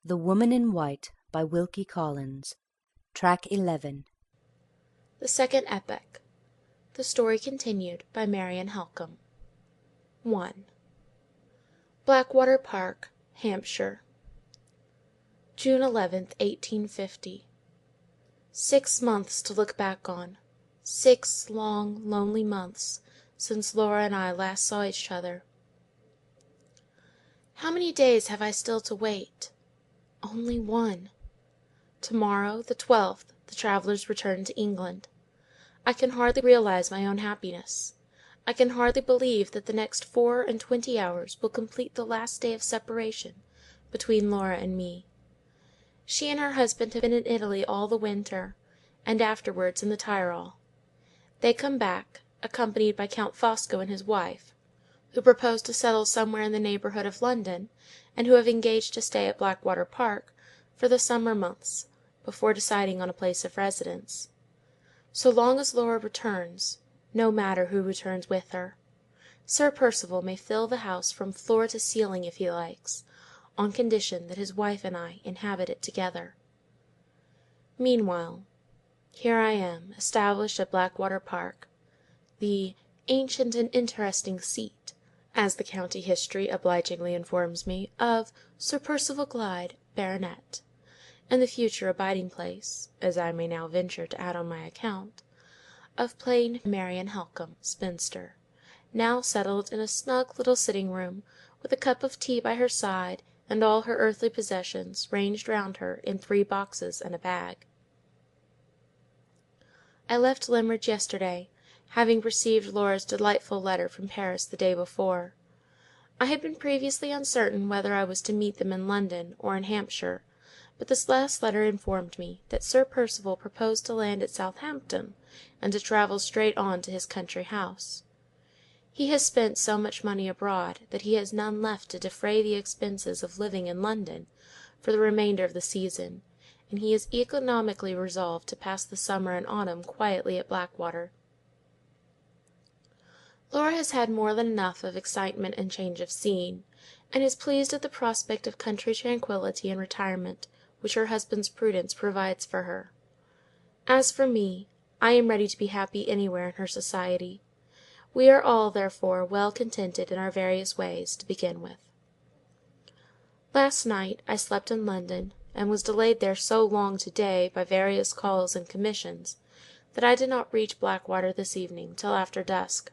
The Woman in White by Wilkie Collins. Track 11. The Second Epoch. The Story Continued by Marian Halcombe. 1. Blackwater Park, Hampshire. June 11th, 1850. 6 months to look back on. 6 long, lonely months since Laura and I last saw each other. How many days have I still to wait? Only one. To-morrow, the 12th, the travellers return to England. I can hardly realize my own happiness. I can hardly believe that the next 24 hours will complete the last day of separation between Laura and me. She and her husband have been in Italy all the winter, and afterwards in the Tyrol. They come back, accompanied by Count Fosco and his wife, who propose to settle somewhere in the neighbourhood of London, and who have engaged to stay at Blackwater Park for the summer months, before deciding on a place of residence. So long as Laura returns, no matter who returns with her. Sir Percival may fill the house from floor to ceiling if he likes, on condition that his wife and I inhabit it together. Meanwhile, here I am, established at Blackwater Park, the "ancient and interesting seat," as the county history obligingly informs me, of Sir Percival Glyde, Baronet, and the future abiding place, as I may now venture to add on my account, of plain Marian Halcombe, spinster, now settled in a snug little sitting-room, with a cup of tea by her side, and all her earthly possessions ranged round her in 3 boxes and a bag. I left Limmeridge yesterday, having received Laura's delightful letter from Paris the day before. I had been previously uncertain whether I was to meet them in London or in Hampshire, but this last letter informed me that Sir Percival proposed to land at Southampton, and to travel straight on to his country house. He has spent so much money abroad that he has none left to defray the expenses of living in London for the remainder of the season, and he is economically resolved to pass the summer and autumn quietly at Blackwater. Laura has had more than enough of excitement and change of scene, and is pleased at the prospect of country tranquillity and retirement which her husband's prudence provides for her. As for me, I am ready to be happy anywhere in her society. We are all, therefore, well contented in our various ways, to begin with. Last night I slept in London, and was delayed there so long to-day by various calls and commissions, that I did not reach Blackwater this evening till after dusk.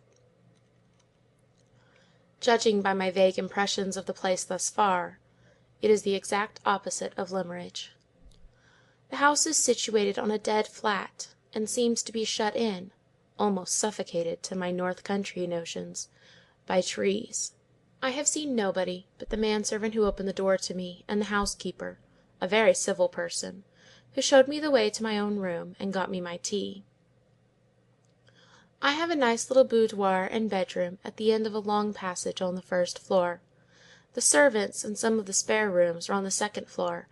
Judging by my vague impressions of the place thus far, it is the exact opposite of Limmeridge. The house is situated on a dead flat, and seems to be shut in, almost suffocated, to my north country notions, by trees. I have seen nobody but the manservant who opened the door to me, and the housekeeper, a very civil person, who showed me the way to my own room, and got me my tea. I have a nice little boudoir and bedroom at the end of a long passage on the first floor. The servants' and some of the spare rooms are on the second floor,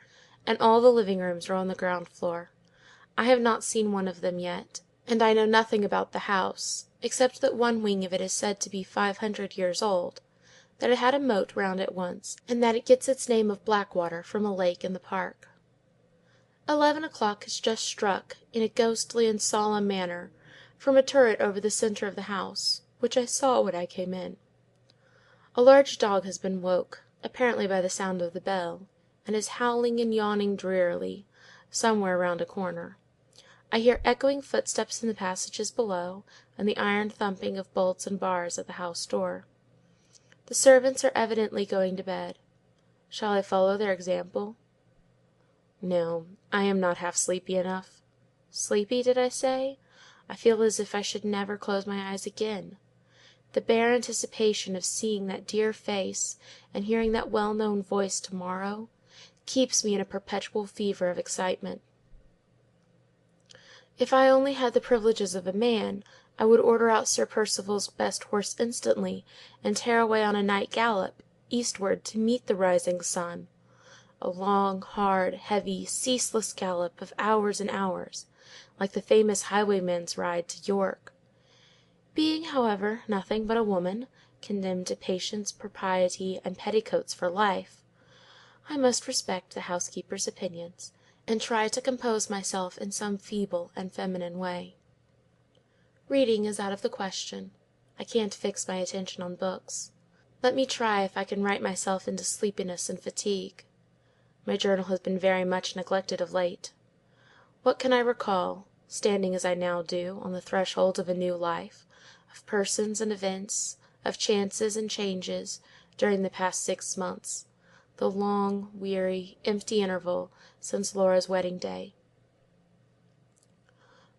and all the living rooms are on the ground floor. I have not seen one of them yet, and I know nothing about the house, except that one wing of it is said to be 500 years old, that it had a moat round it once, and that it gets its name of Blackwater from a lake in the park. 11 o'clock has just struck, in a ghostly and solemn manner, from a turret over the centre of the house, which I saw when I came in. A large dog has been woke, apparently by the sound of the bell, and is howling and yawning drearily, somewhere round a corner. I hear echoing footsteps in the passages below, and the iron thumping of bolts and bars at the house door. The servants are evidently going to bed. Shall I follow their example? No, I am not half sleepy enough. Sleepy, did I say? I feel as if I should never close my eyes again. The bare anticipation of seeing that dear face, and hearing that well-known voice to-morrow, keeps me in a perpetual fever of excitement. If I only had the privileges of a man, I would order out Sir Percival's best horse instantly, and tear away on a night gallop, eastward, to meet the rising sun. A long, hard, heavy, ceaseless gallop of hours and hours, like the famous highwaymen's ride to York. Being, however, nothing but a woman, condemned to patience, propriety, and petticoats for life, I must respect the housekeeper's opinions, and try to compose myself in some feeble and feminine way. Reading is out of the question. I can't fix my attention on books. Let me try if I can write myself into sleepiness and fatigue. My journal has been very much neglected of late. What can I recall, standing as I now do on the threshold of a new life, of persons and events, of chances and changes, during the past 6 months, the long, weary, empty interval since Laura's wedding day?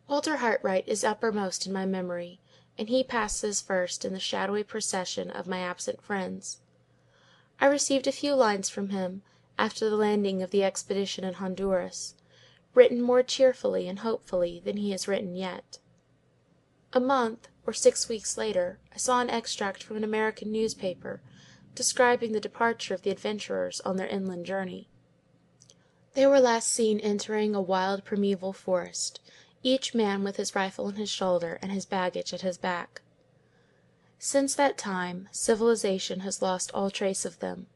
Walter Hartright is uppermost in my memory, and he passes first in the shadowy procession of my absent friends. I received a few lines from him after the landing of the expedition in Honduras, written more cheerfully and hopefully than he has written yet. A month or 6 weeks later, I saw an extract from an American newspaper, describing the departure of the adventurers on their inland journey. They were last seen entering a wild primeval forest, each man with his rifle on his shoulder and his baggage at his back. Since that time, civilization has lost all trace of them.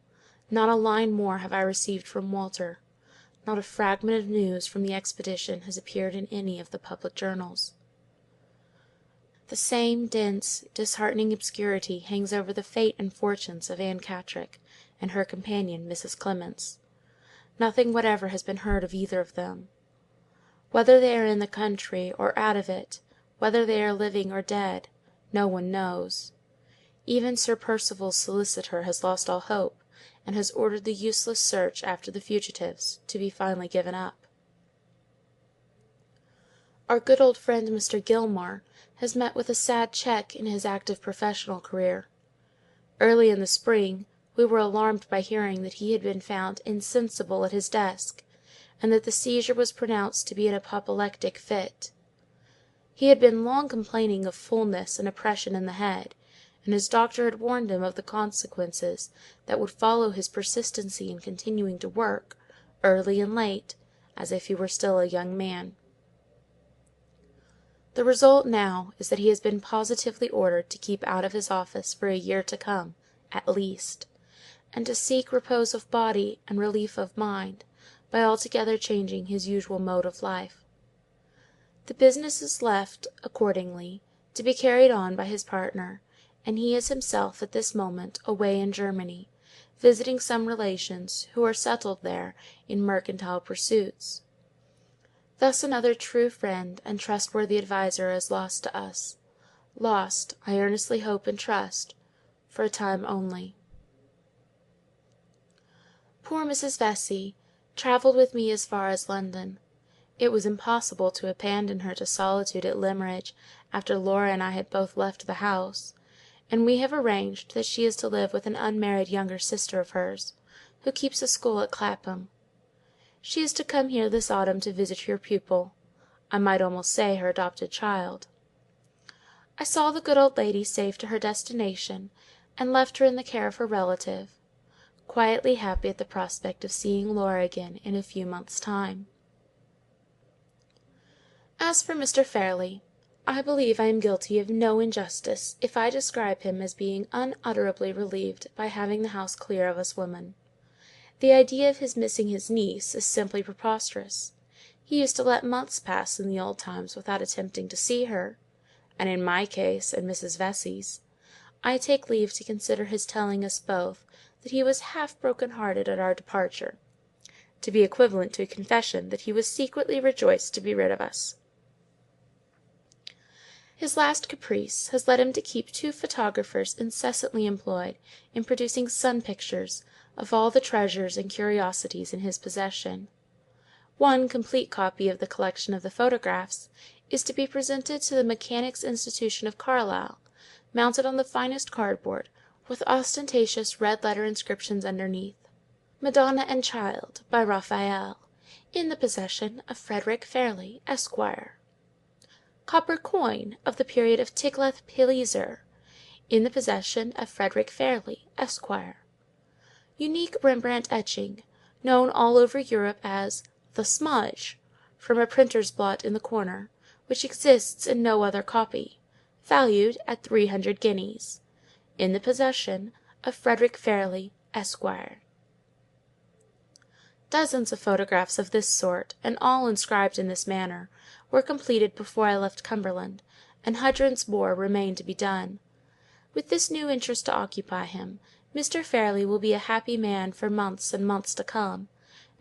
Not a line more have I received from Walter. Not a fragment of news from the expedition has appeared in any of the public journals. The same dense, disheartening obscurity hangs over the fate and fortunes of Anne Catrick and her companion, Mrs. Clements. Nothing whatever has been heard of either of them. Whether they are in the country or out of it, whether they are living or dead, no one knows. Even Sir Percival's solicitor has lost all hope, and has ordered the useless search after the fugitives to be finally given up. Our good old friend Mr. Gilmore has met with a sad check in his active professional career. Early in the spring we were alarmed by hearing that he had been found insensible at his desk, and that the seizure was pronounced to be an apoplectic fit. He had been long complaining of fullness and oppression in the head, and his doctor had warned him of the consequences that would follow his persistency in continuing to work, early and late, as if he were still a young man. The result now is that he has been positively ordered to keep out of his office for a year to come, at least, and to seek repose of body and relief of mind by altogether changing his usual mode of life. The business is left, accordingly, to be carried on by his partner, and he is himself at this moment away in Germany, visiting some relations who are settled there in mercantile pursuits. Thus another true friend and trustworthy adviser is lost to us; lost, I earnestly hope and trust, for a time only. Poor Mrs. Vesey travelled with me as far as London. It was impossible to abandon her to solitude at Limmeridge after Laura and I had both left the house, and we have arranged that she is to live with an unmarried younger sister of hers, who keeps a school at Clapham. She is to come here this autumn to visit your pupil; I might almost say her adopted child. I saw the good old lady safe to her destination, and left her in the care of her relative, quietly happy at the prospect of seeing Laura again in a few months' time. As for Mr. Fairley, I believe I am guilty of no injustice if I describe him as being unutterably relieved by having the house clear of us women. The idea of his missing his niece is simply preposterous. He used to let months pass in the old times without attempting to see her; and in my case and Mrs. Vesey's, I take leave to consider his telling us both that he was half broken-hearted at our departure, to be equivalent to a confession that he was secretly rejoiced to be rid of us. His last caprice has led him to keep 2 photographers incessantly employed in producing sun pictures of all the treasures and curiosities in his possession. One complete copy of the collection of the photographs is to be presented to the Mechanics' Institution of Carlisle, mounted on the finest cardboard, with ostentatious red-letter inscriptions underneath: "Madonna and Child, by Raphael, in the possession of Frederick Fairley, Esquire." "Copper coin of the period of Tiglath-Pileser, in the possession of Frederick Fairley, Esquire." Unique Rembrandt etching, known all over Europe as "the smudge," from a printer's blot in the corner, which exists in no other copy, valued at 300 guineas, in the possession of Frederick Fairley, Esquire. Dozens of photographs of this sort, and all inscribed in this manner, were completed before I left Cumberland, and hundreds more remain to be done. With this new interest to occupy him, Mr. Fairley will be a happy man for months and months to come,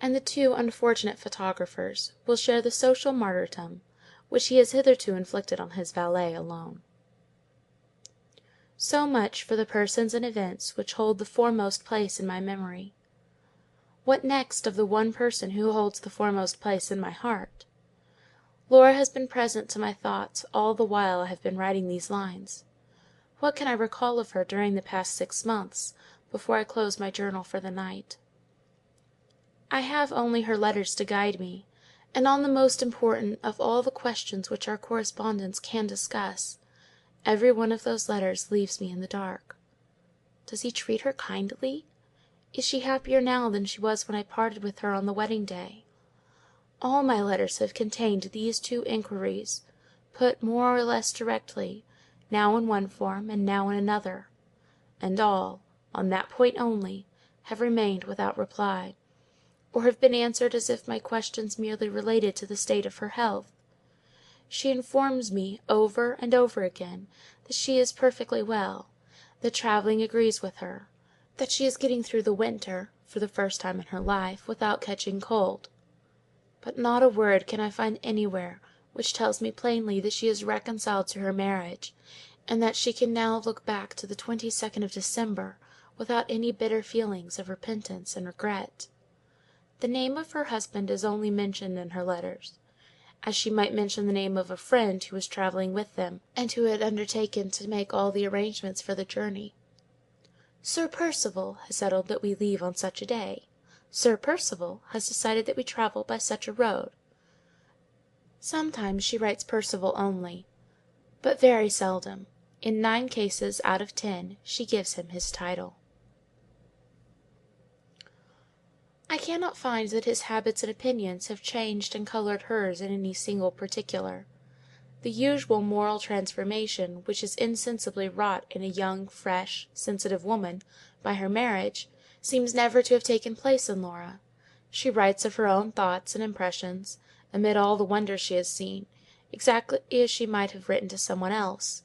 and the two unfortunate photographers will share the social martyrdom which he has hitherto inflicted on his valet alone. So much for the persons and events which hold the foremost place in my memory. What next of the one person who holds the foremost place in my heart? Laura has been present to my thoughts all the while I have been writing these lines. What can I recall of her during the past 6 months, before I close my journal for the night? I have only her letters to guide me, and on the most important of all the questions which our correspondence can discuss, every one of those letters leaves me in the dark. Does he treat her kindly? Is she happier now than she was when I parted with her on the wedding day? All my letters have contained these two inquiries, put more or less directly, now in one form and now in another; and all, on that point only, have remained without reply, or have been answered as if my questions merely related to the state of her health. She informs me, over and over again, that she is perfectly well, that travelling agrees with her, that she is getting through the winter, for the first time in her life, without catching cold; but not a word can I find anywhere which tells me plainly that she is reconciled to her marriage, and that she can now look back to the 22nd of December without any bitter feelings of repentance and regret. The name of her husband is only mentioned in her letters, as she might mention the name of a friend who was travelling with them, and who had undertaken to make all the arrangements for the journey. Sir Percival has settled that we leave on such a day. Sir Percival has decided that we travel by such a road. Sometimes she writes Percival only, but very seldom. In 9 cases out of 10 she gives him his title. I cannot find that his habits and opinions have changed and coloured hers in any single particular. The usual moral transformation which is insensibly wrought in a young, fresh, sensitive woman by her marriage, seems never to have taken place in Laura. She writes of her own thoughts and impressions, amid all the wonders she has seen, exactly as she might have written to some one else,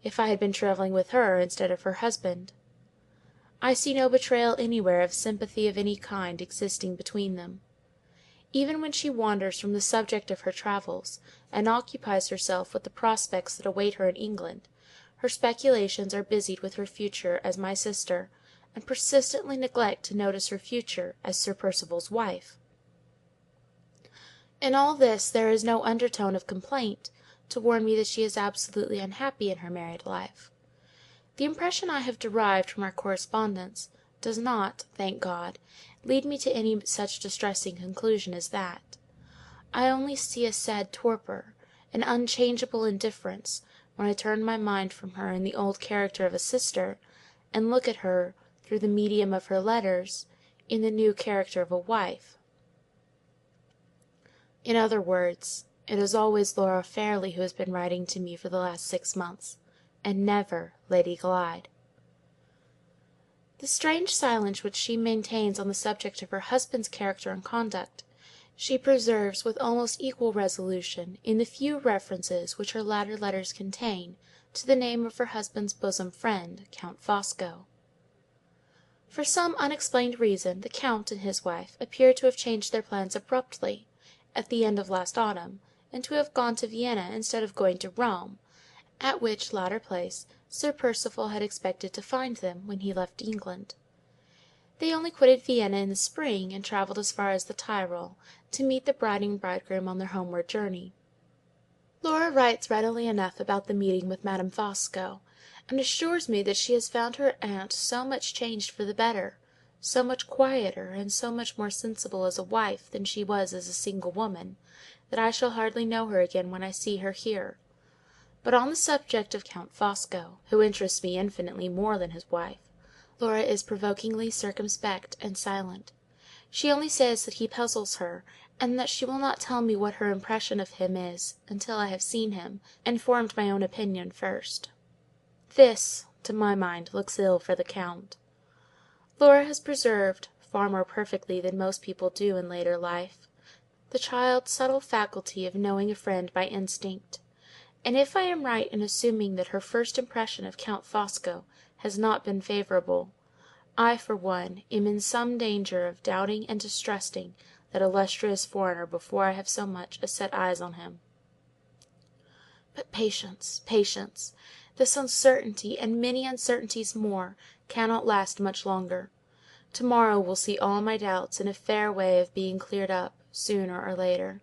if I had been travelling with her instead of her husband. I see no betrayal anywhere of sympathy of any kind existing between them. Even when she wanders from the subject of her travels, and occupies herself with the prospects that await her in England, her speculations are busied with her future as my sister, and persistently neglect to notice her future as Sir Percival's wife. In all this there is no undertone of complaint, to warn me that she is absolutely unhappy in her married life. The impression I have derived from our correspondence does not, thank God, lead me to any such distressing conclusion as that. I only see a sad torpor, an unchangeable indifference, when I turn my mind from her in the old character of a sister, and look at her, through the medium of her letters, in the new character of a wife. In other words, it is always Laura Fairley who has been writing to me for the last 6 months, and never Lady Glyde. The strange silence which she maintains on the subject of her husband's character and conduct, she preserves with almost equal resolution in the few references which her latter letters contain to the name of her husband's bosom friend, Count Fosco. For some unexplained reason, the Count and his wife appear to have changed their plans abruptly, at the end of last autumn, and to have gone to Vienna instead of going to Rome, at which latter place Sir Percival had expected to find them when he left England. They only quitted Vienna in the spring, and travelled as far as the Tyrol, to meet the bride and bridegroom on their homeward journey. Laura writes readily enough about the meeting with Madame Fosco, and assures me that she has found her aunt so much changed for the better, so much quieter, and so much more sensible as a wife than she was as a single woman, that I shall hardly know her again when I see her here. But on the subject of Count Fosco, who interests me infinitely more than his wife, Laura is provokingly circumspect and silent. She only says that he puzzles her, and that she will not tell me what her impression of him is until I have seen him, and formed my own opinion first. This, to my mind, looks ill for the Count. Laura has preserved, far more perfectly than most people do in later life, the child's subtle faculty of knowing a friend by instinct; and if I am right in assuming that her first impression of Count Fosco has not been favourable, I, for one, am in some danger of doubting and distrusting that illustrious foreigner before I have so much as set eyes on him. But patience, patience! This uncertainty, and many uncertainties more, cannot last much longer. To–morrow will see all my doubts in a fair way of being cleared up, sooner or later.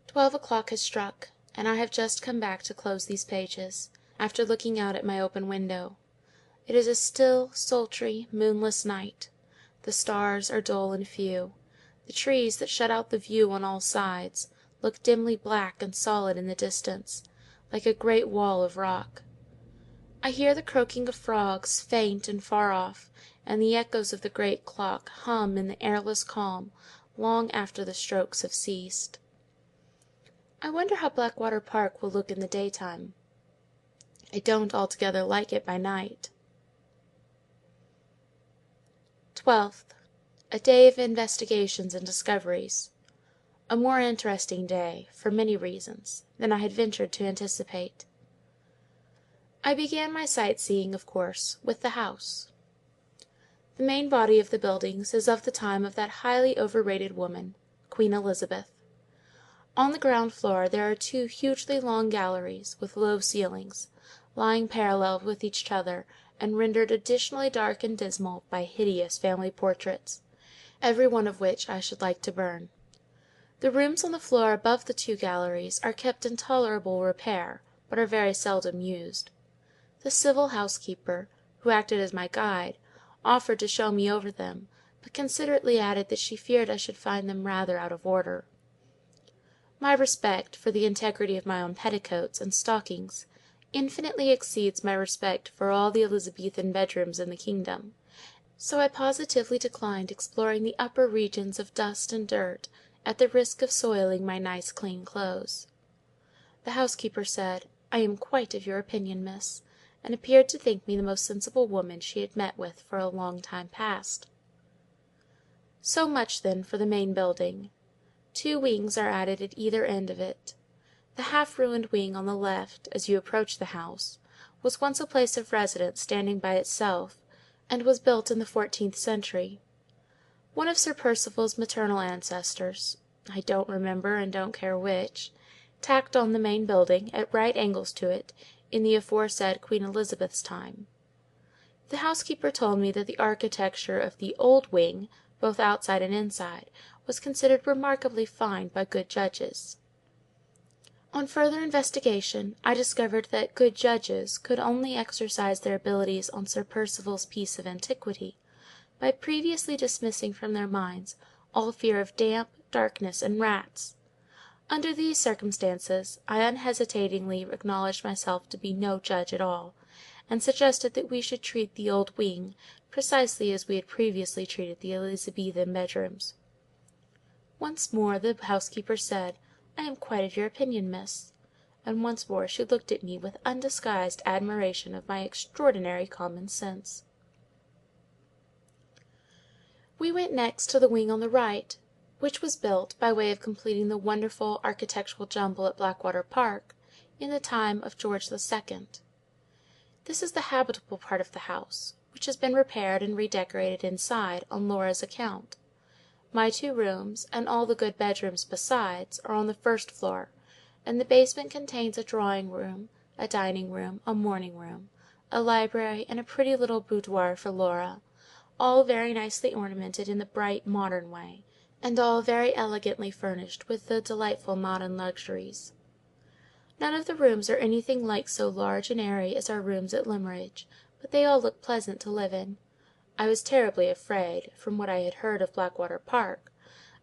12 o'clock has struck, and I have just come back to close these pages, after looking out at my open window. It is a still, sultry, moonless night. The stars are dull and few. The trees that shut out the view on all sides look dimly black and solid in the distance, like a great wall of rock. I hear the croaking of frogs, faint and far off, and the echoes of the great clock hum in the airless calm long after the strokes have ceased. I wonder how Blackwater Park will look in the daytime. I don't altogether like it by night. 12th. A day of investigations and discoveries. A more interesting day, for many reasons, than I had ventured to anticipate. I began my sight–seeing, of course, with the house. The main body of the buildings is of the time of that highly overrated woman, Queen Elizabeth. On the ground floor there are two hugely long galleries, with low ceilings, lying parallel with each other, and rendered additionally dark and dismal by hideous family portraits, every one of which I should like to burn. The rooms on the floor above the two galleries are kept in tolerable repair, but are very seldom used. The civil housekeeper, who acted as my guide, offered to show me over them, but considerately added that she feared I should find them rather out of order. My respect for the integrity of my own petticoats and stockings infinitely exceeds my respect for all the Elizabethan bedrooms in the kingdom, so I positively declined exploring the upper regions of dust and dirt at the risk of soiling my nice clean clothes. The housekeeper said, "I am quite of your opinion, miss," and appeared to think me the most sensible woman she had met with for a long time past. So much, then, for the main building. Two wings are added at either end of it. The half–ruined wing on the left, as you approach the house, was once a place of residence standing by itself, and was built in the 14th century. One of Sir Percival's maternal ancestors—I don't remember and don't care which—tacked on the main building, at right angles to it, in the aforesaid Queen Elizabeth's time. The housekeeper told me that the architecture of the old wing, both outside and inside, was considered remarkably fine by good judges. On further investigation, I discovered that good judges could only exercise their abilities on Sir Percival's piece of antiquity by previously dismissing from their minds all fear of damp, darkness, and rats. Under these circumstances, I unhesitatingly acknowledged myself to be no judge at all, and suggested that we should treat the old wing precisely as we had previously treated the Elizabethan bedrooms. Once more the housekeeper said, "I am quite of your opinion, miss," and once more she looked at me with undisguised admiration of my extraordinary common sense. We went next to the wing on the right, which was built, by way of completing the wonderful architectural jumble at Blackwater Park, in the time of George II. This is the habitable part of the house, which has been repaired and redecorated inside, on Laura's account. My two rooms, and all the good bedrooms besides, are on the first floor, and the basement contains a drawing–room, a dining–room, a morning–room, a library, and a pretty little boudoir for Laura, all very nicely ornamented in the bright, modern way, and all very elegantly furnished with the delightful modern luxuries. None of the rooms are anything like so large and airy as our rooms at Limmeridge, but they all look pleasant to live in. I was terribly afraid, from what I had heard of Blackwater Park,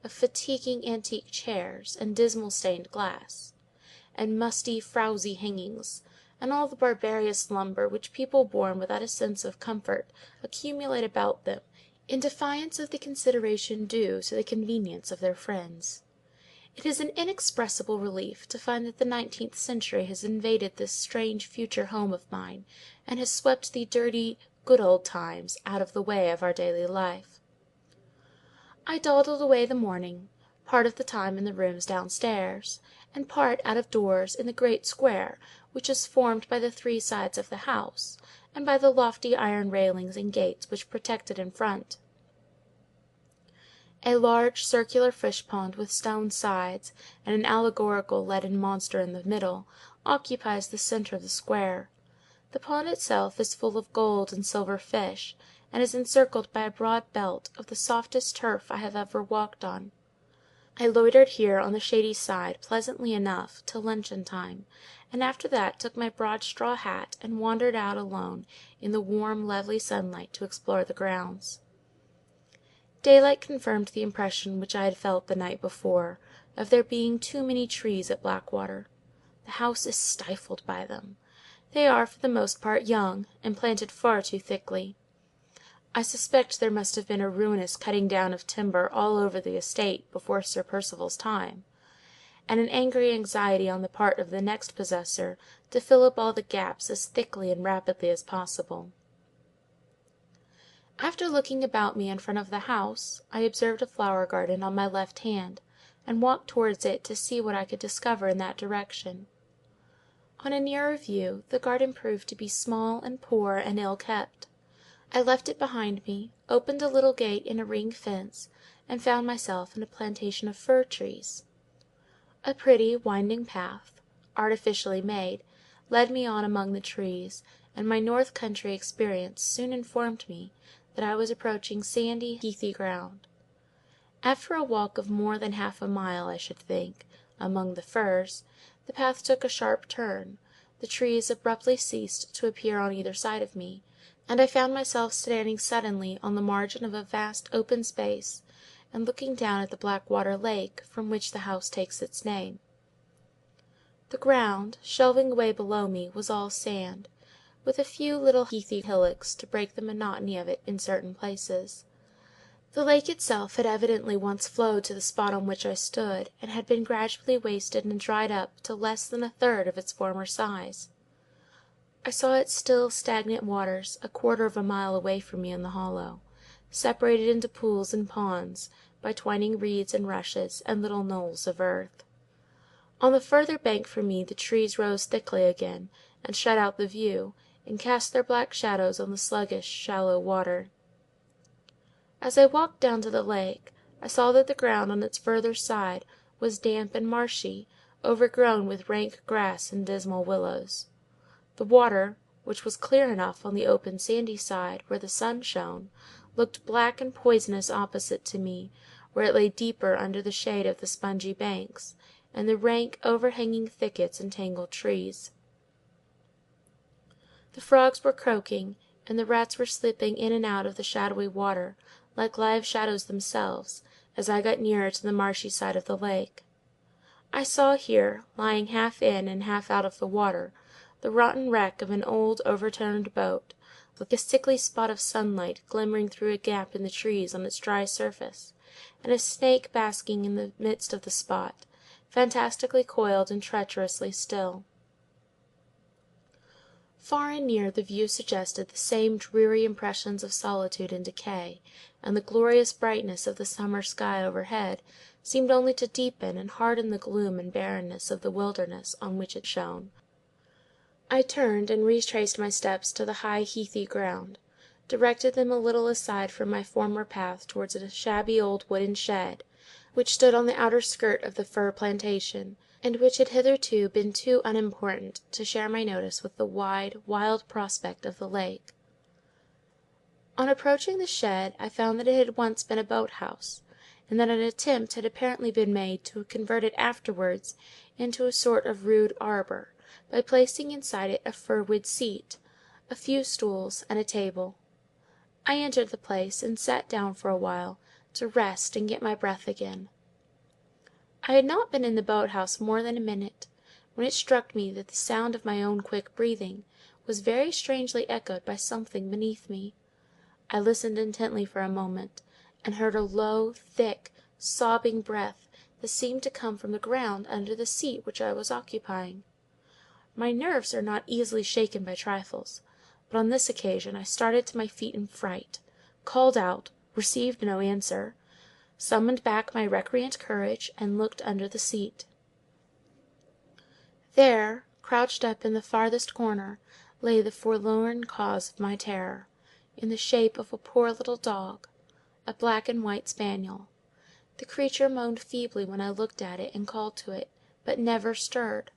of fatiguing antique chairs, and dismal stained glass, and musty, frowsy hangings, and all the barbarous lumber which people born without a sense of comfort accumulate about them, in defiance of the consideration due to the convenience of their friends. It is an inexpressible relief to find that the 19th century has invaded this strange future home of mine, and has swept the dirty, good old times out of the way of our daily life. I dawdled away the morning, part of the time in the rooms downstairs, and part out of doors in the great square which is formed by the three sides of the house, and by the lofty iron railings and gates which protect it in front. A large circular fish pond with stone sides, and an allegorical leaden monster in the middle, occupies the centre of the square. The pond itself is full of gold and silver fish, and is encircled by a broad belt of the softest turf I have ever walked on. I loitered here on the shady side pleasantly enough till luncheon time, and after that took my broad straw hat and wandered out alone in the warm, lovely sunlight to explore the grounds. Daylight confirmed the impression which I had felt the night before, of there being too many trees at Blackwater. The house is stifled by them. They are for the most part young, and planted far too thickly. I suspect there must have been a ruinous cutting down of timber all over the estate before Sir Percival's time, and an angry anxiety on the part of the next possessor to fill up all the gaps as thickly and rapidly as possible. After looking about me in front of the house, I observed a flower garden on my left hand, and walked towards it to see what I could discover in that direction. On a nearer view, the garden proved to be small and poor and ill kept. I left it behind me, opened a little gate in a ring fence, and found myself in a plantation of fir trees. A pretty, winding path, artificially made, led me on among the trees, and my north country experience soon informed me that I was approaching sandy, heathy ground. After a walk of more than half a mile, I should think, among the firs, the path took a sharp turn, the trees abruptly ceased to appear on either side of me, and I found myself standing suddenly on the margin of a vast open space, and looking down at the Blackwater Lake, from which the house takes its name. The ground, shelving away below me, was all sand, with a few little heathy hillocks to break the monotony of it in certain places. The lake itself had evidently once flowed to the spot on which I stood, and had been gradually wasted and dried up to less than a third of its former size. I saw its still, stagnant waters a quarter of a mile away from me in the hollow, separated into pools and ponds by twining reeds and rushes and little knolls of earth. On the further bank from me the trees rose thickly again, and shut out the view, and cast their black shadows on the sluggish, shallow water. As I walked down to the lake, I saw that the ground on its further side was damp and marshy, overgrown with rank grass and dismal willows. The water, which was clear enough on the open sandy side, where the sun shone, looked black and poisonous opposite to me, where it lay deeper under the shade of the spongy banks, and the rank, overhanging thickets and tangled trees. The frogs were croaking, and the rats were slipping in and out of the shadowy water, like live shadows themselves, as I got nearer to the marshy side of the lake. I saw here, lying half in and half out of the water, the rotten wreck of an old overturned boat, with a sickly spot of sunlight glimmering through a gap in the trees on its dry surface, and a snake basking in the midst of the spot, fantastically coiled and treacherously still. Far and near the view suggested the same dreary impressions of solitude and decay, and the glorious brightness of the summer sky overhead seemed only to deepen and harden the gloom and barrenness of the wilderness on which it shone. I turned and retraced my steps to the high heathy ground, directed them a little aside from my former path towards a shabby old wooden shed, which stood on the outer skirt of the fir plantation, and which had hitherto been too unimportant to share my notice with the wide, wild prospect of the lake. On approaching the shed, I found that it had once been a boat-house, and that an attempt had apparently been made to convert it afterwards into a sort of rude arbour, by placing inside it a fir-wood seat, a few stools, and a table. I entered the place, and sat down for a while, to rest and get my breath again. I had not been in the boat-house more than a minute, when it struck me that the sound of my own quick breathing was very strangely echoed by something beneath me. I listened intently for a moment, and heard a low, thick, sobbing breath that seemed to come from the ground under the seat which I was occupying. My nerves are not easily shaken by trifles, but on this occasion I started to my feet in fright, called out, received no answer, summoned back my recreant courage, and looked under the seat. There, crouched up in the farthest corner, lay the forlorn cause of my terror, in the shape of a poor little dog, a black and white spaniel. The creature moaned feebly when I looked at it and called to it, but never stirred.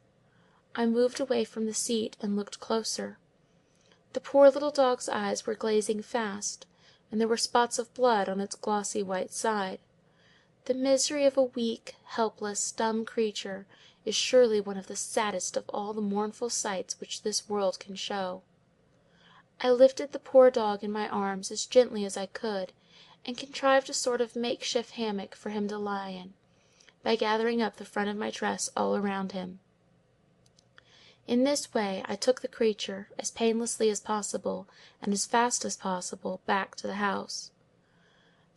I moved away from the seat and looked closer. The poor little dog's eyes were glazing fast, and there were spots of blood on its glossy white side. The misery of a weak, helpless, dumb creature is surely one of the saddest of all the mournful sights which this world can show. I lifted the poor dog in my arms as gently as I could, and contrived a sort of makeshift hammock for him to lie in, by gathering up the front of my dress all around him. In this way I took the creature, as painlessly as possible, and as fast as possible, back to the house.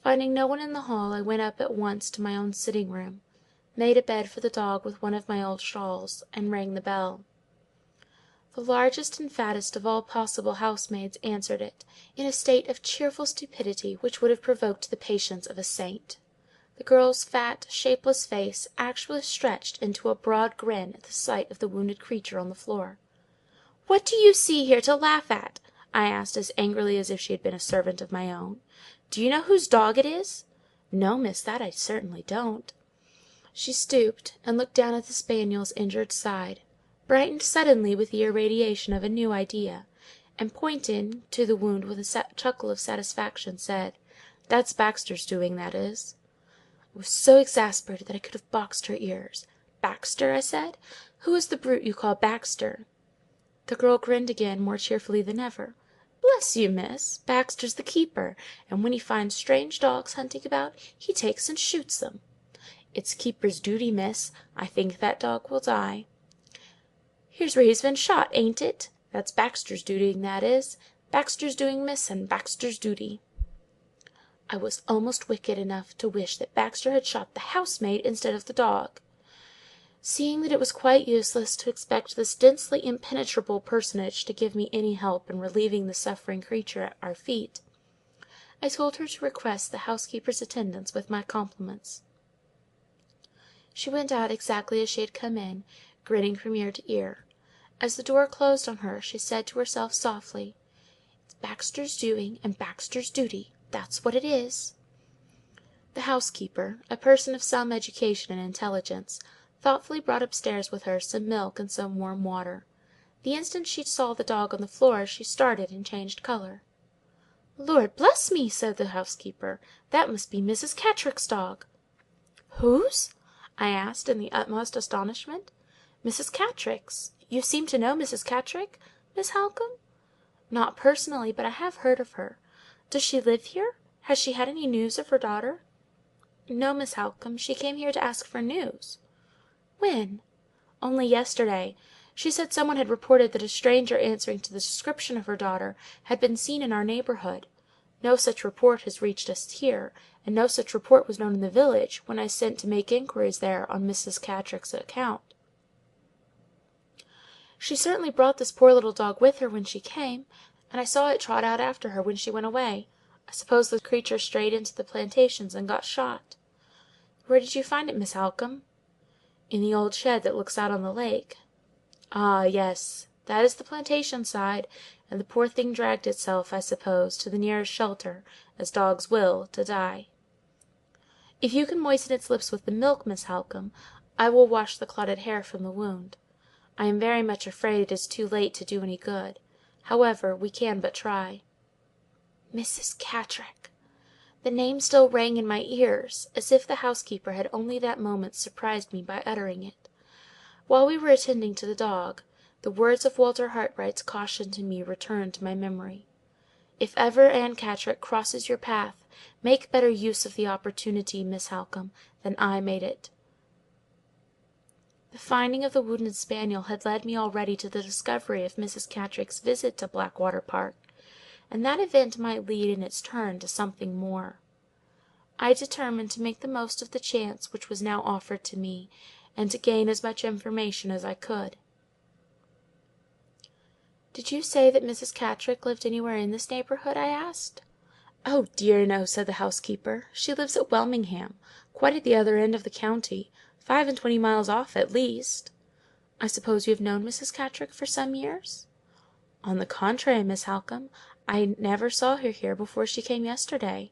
Finding no one in the hall, I went up at once to my own sitting-room, made a bed for the dog with one of my old shawls, and rang the bell. The largest and fattest of all possible housemaids answered it, in a state of cheerful stupidity which would have provoked the patience of a saint. The girl's fat, shapeless face actually stretched into a broad grin at the sight of the wounded creature on the floor. "What do you see here to laugh at?" I asked as angrily as if she had been a servant of my own. "Do you know whose dog it is?" "No, miss, that I certainly don't." She stooped, and looked down at the spaniel's injured side, brightened suddenly with the irradiation of a new idea, and pointing to the wound with a chuckle of satisfaction, said, "That's Baxter's doing, that is." I was so exasperated that I could have boxed her ears. "Baxter?" I said. "Who is the brute you call Baxter?" The girl grinned again, more cheerfully than ever. "Bless you, miss, Baxter's the keeper, and when he finds strange dogs hunting about, he takes and shoots them. It's keeper's duty, miss. I think that dog will die. Here's where he's been shot, ain't it? That's Baxter's doing, that is. Baxter's doing, miss, and Baxter's duty." I was almost wicked enough to wish that Baxter had shot the housemaid instead of the dog. Seeing that it was quite useless to expect this densely impenetrable personage to give me any help in relieving the suffering creature at our feet, I told her to request the housekeeper's attendance with my compliments. She went out exactly as she had come in, grinning from ear to ear. As the door closed on her, she said to herself softly, "It's Baxter's doing and Baxter's duty, that's what it is." The housekeeper, a person of some education and intelligence, thoughtfully brought upstairs with her some milk and some warm water. The instant she saw the dog on the floor, she started and changed colour. "Lord bless me!" said the housekeeper, "that must be Mrs. Catterick's dog." "Whose?" I asked, in the utmost astonishment. "Mrs. Catterick's. You seem to know Mrs. Catterick, Miss Halcombe?" "Not personally, but I have heard of her. Does she live here? Has she had any news of her daughter?" "No, Miss Halcombe. She came here to ask for news." "When?" "Only yesterday. She said some one had reported that a stranger answering to the description of her daughter had been seen in our neighbourhood. No such report has reached us here, and no such report was known in the village when I sent to make inquiries there on Mrs. Catterick's account." "She certainly brought this poor little dog with her when she came, and I saw it trot out after her when she went away. I suppose the creature strayed into the plantations and got shot." "Where did you find it, Miss Halcombe?" "In the old shed that looks out on the lake." "Ah, yes, that is the plantation side, and the poor thing dragged itself, I suppose, to the nearest shelter, as dogs will, to die. If you can moisten its lips with the milk, Miss Halcombe, I will wash the clotted hair from the wound. I am very much afraid it is too late to do any good. However, we can but try." Mrs. Catterick! The name still rang in my ears, as if the housekeeper had only that moment surprised me by uttering it. While we were attending to the dog, the words of Walter Hartright's caution to me returned to my memory. "If ever Anne Catterick crosses your path, make better use of the opportunity, Miss Halcombe, than I made it." The finding of the wounded spaniel had led me already to the discovery of Mrs. Catterick's visit to Blackwater Park, and that event might lead in its turn to something more. I determined to make the most of the chance which was now offered to me, and to gain as much information as I could. "Did you say that Mrs. Catterick lived anywhere in this neighbourhood?" I asked. "Oh dear, no," said the housekeeper. "She lives at Welmingham, quite at the other end of the county, 25 miles off at least." "I suppose you have known Mrs. Catterick for some years?" "On the contrary, Miss Halcombe, I never saw her here before she came yesterday.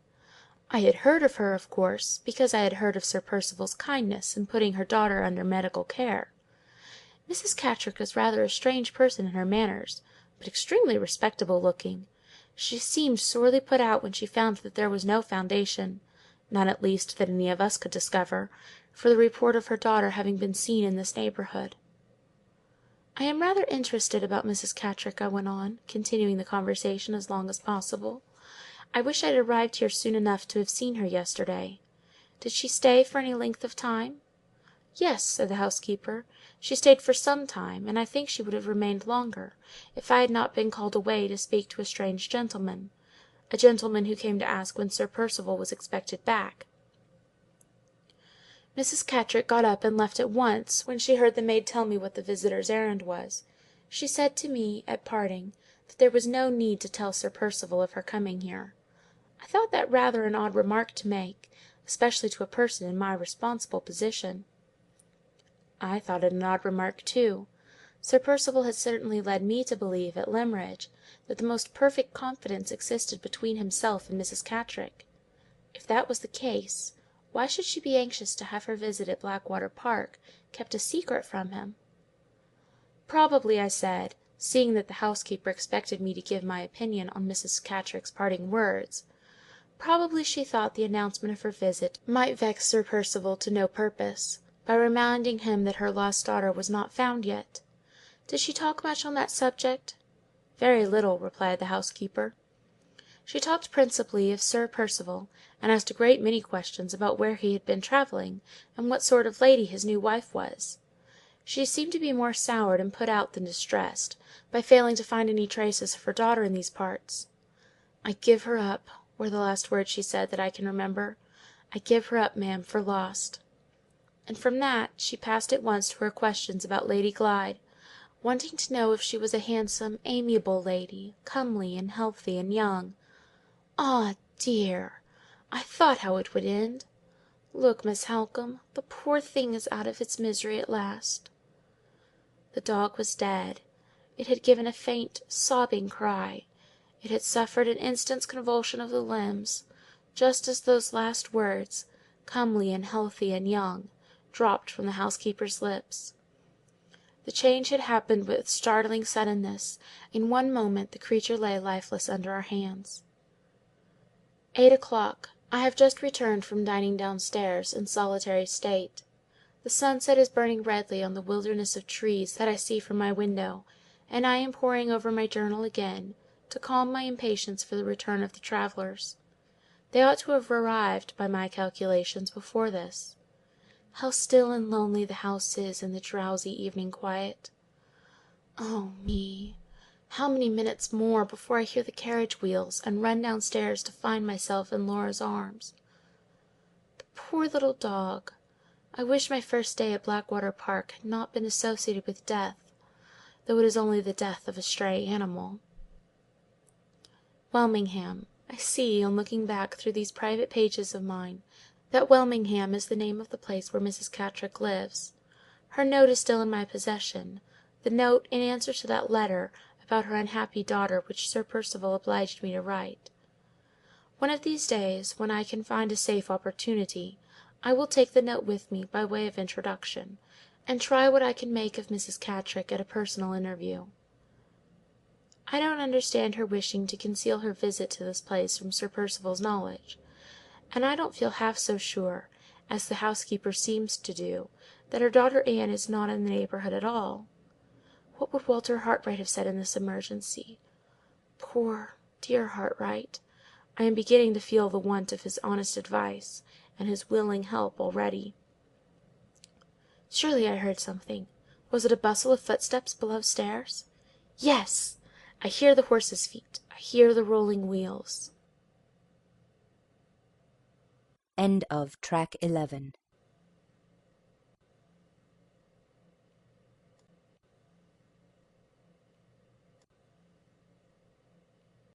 I had heard of her, of course, because I had heard of Sir Percival's kindness in putting her daughter under medical care. Mrs. Catterick is rather a strange person in her manners, but extremely respectable looking. She seemed sorely put out when she found that there was no foundation—none at least that any of us could discover—for the report of her daughter having been seen in this neighbourhood. I am rather interested about Mrs. Catterick," I went on, continuing the conversation as long as possible. "I wish I had arrived here soon enough to have seen her yesterday. Did she stay for any length of time?" "Yes," said the housekeeper, "she stayed for some time, and I think she would have remained longer, if I had not been called away to speak to a strange gentleman—a gentleman who came to ask when Sir Percival was expected back." Mrs. Catterick got up and left at once, when she heard the maid tell me what the visitor's errand was. She said to me, at parting, that there was no need to tell Sir Percival of her coming here. I thought that rather an odd remark to make, especially to a person in my responsible position. I thought it an odd remark too. Sir Percival had certainly led me to believe, at Limmeridge, that the most perfect confidence existed between himself and Mrs. Catterick. If that was the case, why should she be anxious to have her visit at Blackwater Park kept a secret from him? "Probably," I said, seeing that the housekeeper expected me to give my opinion on Mrs. Catterick's parting words, "probably she thought the announcement of her visit might vex Sir Percival to no purpose, by reminding him that her lost daughter was not found yet. Did she talk much on that subject?" "Very little," replied the housekeeper. "She talked principally of Sir Percival, and asked a great many questions about where he had been travelling, and what sort of lady his new wife was. She seemed to be more soured and put out than distressed, by failing to find any traces of her daughter in these parts. 'I give her up,' were the last words she said that I can remember. 'I give her up, ma'am, for lost.' And from that she passed at once to her questions about Lady Glyde, wanting to know if she was a handsome, amiable lady, comely, and healthy, and young. Ah, dear! I thought how it would end. Look, Miss Halcombe, the poor thing is out of its misery at last." The dog was dead. It had given a faint, sobbing cry. It had suffered an instant's convulsion of the limbs, just as those last words, "comely and healthy and young," dropped from the housekeeper's lips. The change had happened with startling suddenness; in one moment the creature lay lifeless under our hands. 8 o'clock. I have just returned from dining downstairs, in solitary state. The sunset is burning redly on the wilderness of trees that I see from my window, and I am poring over my journal again, to calm my impatience for the return of the travellers. They ought to have arrived, by my calculations, before this. How still and lonely the house is in the drowsy evening quiet! Oh me! How many minutes more before I hear the carriage wheels, and run downstairs to find myself in Laura's arms? The poor little dog! I wish my first day at Blackwater Park had not been associated with death, though it is only the death of a stray animal. Welmingham. I see, on looking back through these private pages of mine, that Welmingham is the name of the place where Mrs. Catterick lives. Her note is still in my possession; the note in answer to that letter about her unhappy daughter which Sir Percival obliged me to write. One of these days, when I can find a safe opportunity, I will take the note with me by way of introduction, and try what I can make of Mrs. Catterick at a personal interview. I don't understand her wishing to conceal her visit to this place from Sir Percival's knowledge; and I don't feel half so sure, as the housekeeper seems to do, that her daughter Anne is not in the neighbourhood at all. What would Walter Hartright have said in this emergency? Poor, dear Hartright! I am beginning to feel the want of his honest advice, and his willing help already. Surely I heard something. Was it a bustle of footsteps below stairs? Yes! I hear the horses' feet. I hear the rolling wheels. End of Track 11.